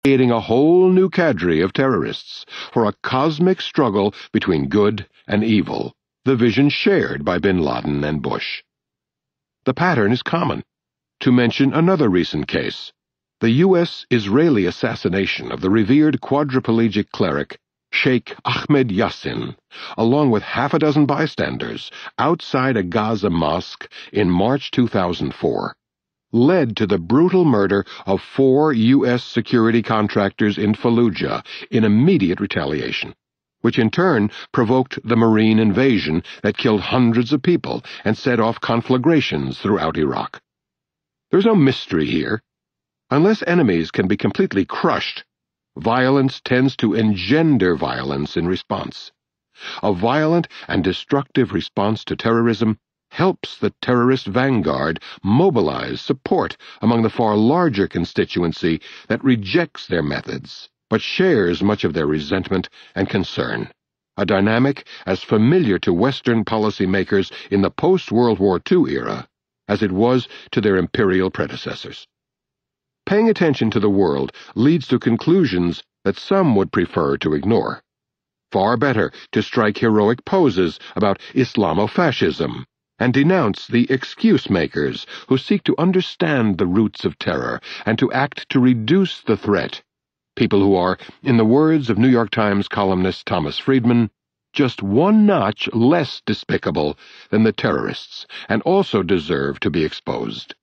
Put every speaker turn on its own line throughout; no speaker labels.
creating a whole new cadre of terrorists for a cosmic struggle between good and evil, the vision shared by bin Laden and Bush. The pattern is common. To mention another recent case, the U.S.-Israeli assassination of the revered quadriplegic cleric Sheikh Ahmed Yassin, along with half a dozen bystanders, outside a Gaza mosque in March 2004, led to the brutal murder of 4 U.S. security contractors in Fallujah in immediate retaliation, which in turn provoked the Marine invasion that killed hundreds of people and set off conflagrations throughout Iraq. There's no mystery here. Unless enemies can be completely crushed, violence tends to engender violence in response. A violent and destructive response to terrorism helps the terrorist vanguard mobilize support among the far larger constituency that rejects their methods, but shares much of their resentment and concern, a dynamic as familiar to Western policymakers in the post-World War II era as it was to their imperial predecessors. Paying attention to the world leads to conclusions that some would prefer to ignore. Far better to strike heroic poses about Islamofascism and denounce the excuse-makers who seek to understand the roots of terror and to act to reduce the threat, people who are, in the words of New York Times columnist Thomas Friedman, just one notch less despicable than the terrorists and also deserve to be exposed.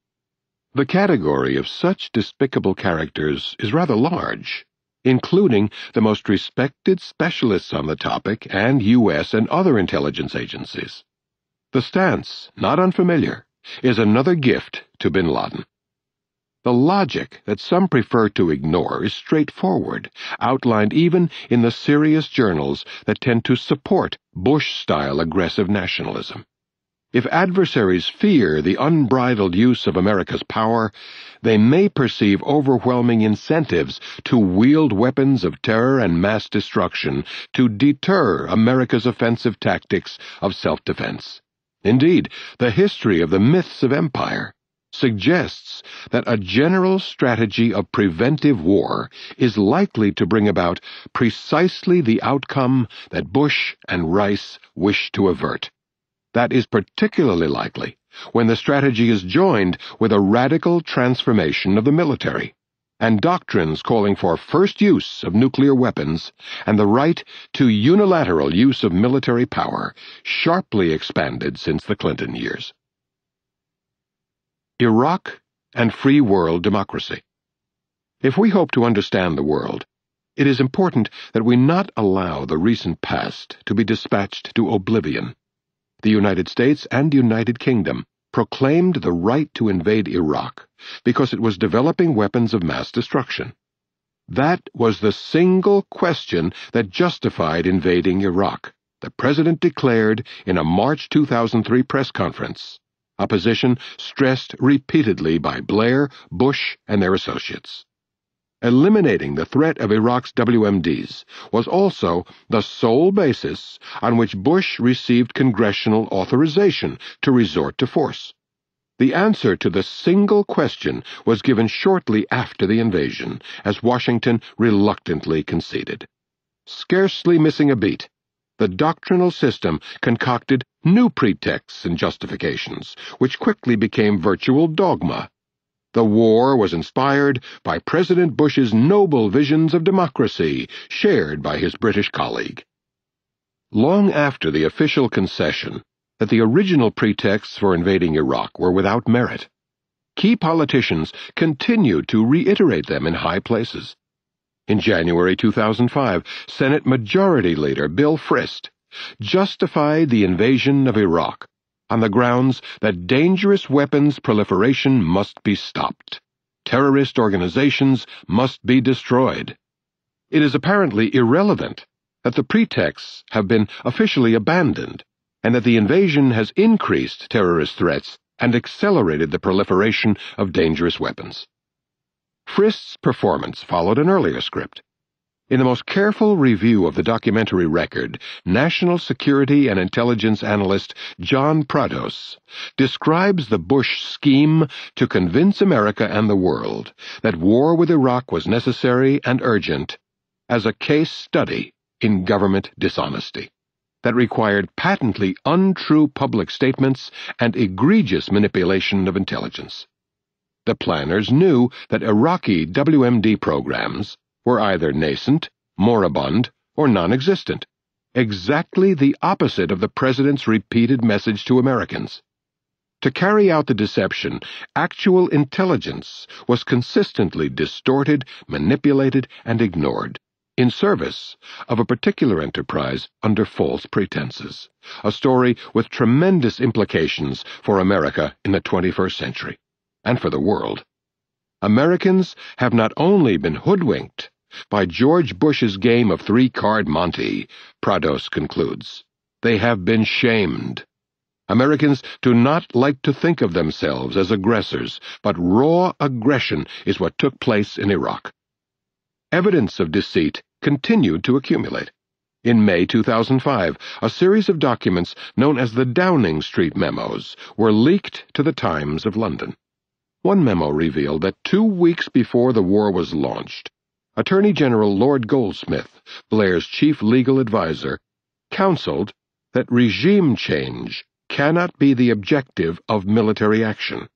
The category of such despicable characters is rather large, including the most respected specialists on the topic and U.S. and other intelligence agencies. The stance, not unfamiliar, is another gift to bin Laden. The logic that some prefer to ignore is straightforward, outlined even in the serious journals that tend to support Bush-style aggressive nationalism. If adversaries fear the unbridled use of America's power, they may perceive overwhelming incentives to wield weapons of terror and mass destruction to deter America's offensive tactics of self-defense. Indeed, the history of the myths of empire suggests that a general strategy of preventive war is likely to bring about precisely the outcome that Bush and Rice wish to avert. That is particularly likely when the strategy is joined with a radical transformation of the military, and doctrines calling for first use of nuclear weapons and the right to unilateral use of military power sharply expanded since the Clinton years. Iraq and free world democracy. If we hope to understand the world, it is important that we not allow the recent past to be dispatched to oblivion. The United States and United Kingdom proclaimed the right to invade Iraq because it was developing weapons of mass destruction. That was the single question that justified invading Iraq, the President declared in a March 2003 press conference, a position stressed repeatedly by Blair, Bush, and their associates. Eliminating the threat of Iraq's WMDs was also the sole basis on which Bush received congressional authorization to resort to force. The answer to the single question was given shortly after the invasion, as Washington reluctantly conceded. Scarcely missing a beat, the doctrinal system concocted new pretexts and justifications, which quickly became virtual dogma. The war was inspired by President Bush's noble visions of democracy, shared by his British colleague. Long after the official concession that the original pretexts for invading Iraq were without merit, key politicians continued to reiterate them in high places. In January 2005, Senate Majority Leader Bill Frist justified the invasion of Iraq on the grounds that dangerous weapons proliferation must be stopped. Terrorist organizations must be destroyed. It is apparently irrelevant that the pretexts have been officially abandoned and that the invasion has increased terrorist threats and accelerated the proliferation of dangerous weapons. Frist's performance followed an earlier script. In the most careful review of the documentary record, National Security and Intelligence Analyst John Prados describes the Bush scheme to convince America and the world that war with Iraq was necessary and urgent as a case study in government dishonesty that required patently untrue public statements and egregious manipulation of intelligence. The planners knew that Iraqi WMD programs were either nascent, moribund, or non-existent, exactly the opposite of the President's repeated message to Americans. To carry out the deception, actual intelligence was consistently distorted, manipulated, and ignored, in service of a particular enterprise under false pretenses, a story with tremendous implications for America in the 21st century, and for the world. Americans have not only been hoodwinked by George Bush's game of three-card Monte, Prados concludes. They have been shamed. Americans do not like to think of themselves as aggressors, but raw aggression is what took place in Iraq. Evidence of deceit continued to accumulate. In May 2005, a series of documents known as the Downing Street Memos were leaked to the Times of London. One memo revealed that 2 weeks before the war was launched, Attorney General Lord Goldsmith, Blair's chief legal advisor, counseled that regime change cannot be the objective of military action.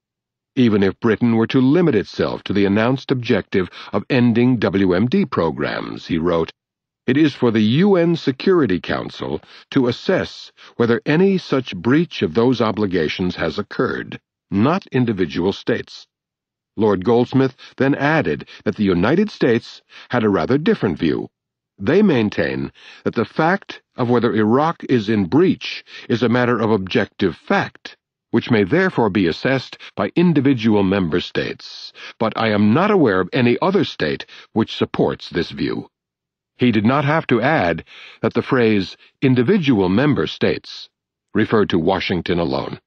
Even if Britain were to limit itself to the announced objective of ending WMD programs, he wrote, "It is for the UN Security Council to assess whether any such breach of those obligations has occurred, not individual states." Lord Goldsmith then added that the United States had a rather different view. They maintain that the fact of whether Iraq is in breach is a matter of objective fact, which may therefore be assessed by individual member states, but I am not aware of any other state which supports this view. He did not have to add that the phrase individual member states referred to Washington alone.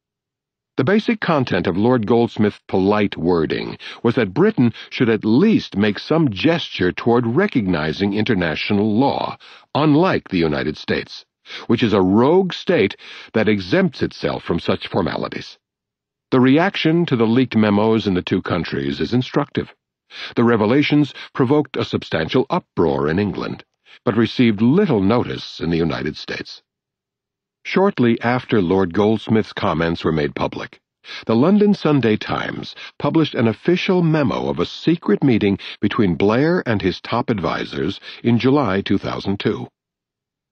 The basic content of Lord Goldsmith's polite wording was that Britain should at least make some gesture toward recognizing international law, unlike the United States, which is a rogue state that exempts itself from such formalities. The reaction to the leaked memos in the two countries is instructive. The revelations provoked a substantial uproar in England, but received little notice in the United States. Shortly after Lord Goldsmith's comments were made public, the London Sunday Times published an official memo of a secret meeting between Blair and his top advisers in July 2002.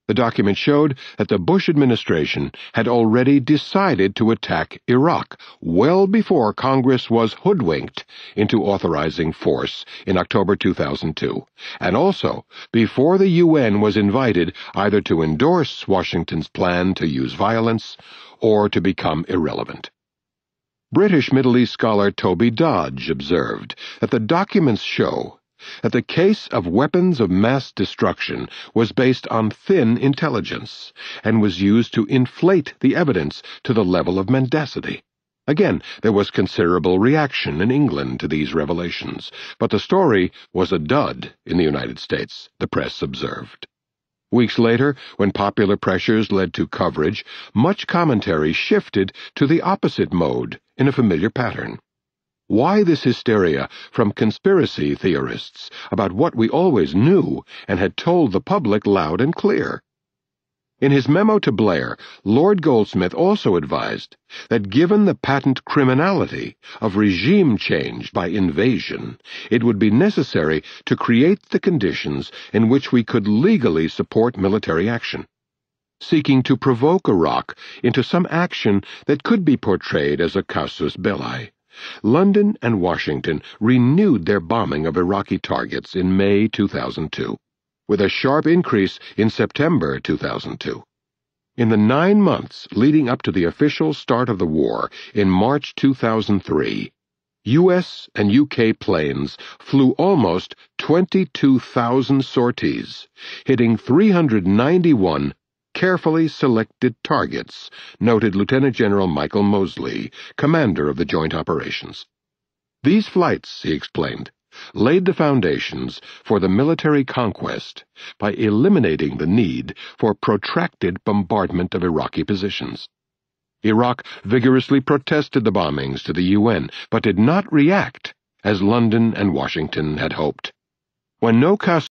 The document showed that the Bush administration had already decided to attack Iraq well before Congress was hoodwinked into authorizing force in October 2002, and also before the UN was invited either to endorse Washington's plan to use violence or to become irrelevant. British Middle East scholar Toby Dodge observed that the documents show that the case of weapons of mass destruction was based on thin intelligence and was used to inflate the evidence to the level of mendacity. Again, there was considerable reaction in England to these revelations, but the story was a dud in the United States, the press observed. Weeks later, when popular pressures led to coverage, much commentary shifted to the opposite mode in a familiar pattern. Why this hysteria from conspiracy theorists about what we always knew and had told the public loud and clear? In his memo to Blair, Lord Goldsmith also advised that given the patent criminality of regime change by invasion, it would be necessary to create the conditions in which we could legally support military action, seeking to provoke Iraq into some action that could be portrayed as a casus belli. London and Washington renewed their bombing of Iraqi targets in May 2002, with a sharp increase in September 2002. In the 9 months leading up to the official start of the war in March 2003, U.S. and U.K. planes flew almost 22,000 sorties, hitting 391 carefully selected targets, noted Lieutenant General Michael Mosley, commander of the Joint Operations. These flights, he explained, laid the foundations for the military conquest by eliminating the need for protracted bombardment of Iraqi positions. Iraq vigorously protested the bombings to the UN, but did not react as London and Washington had hoped. When no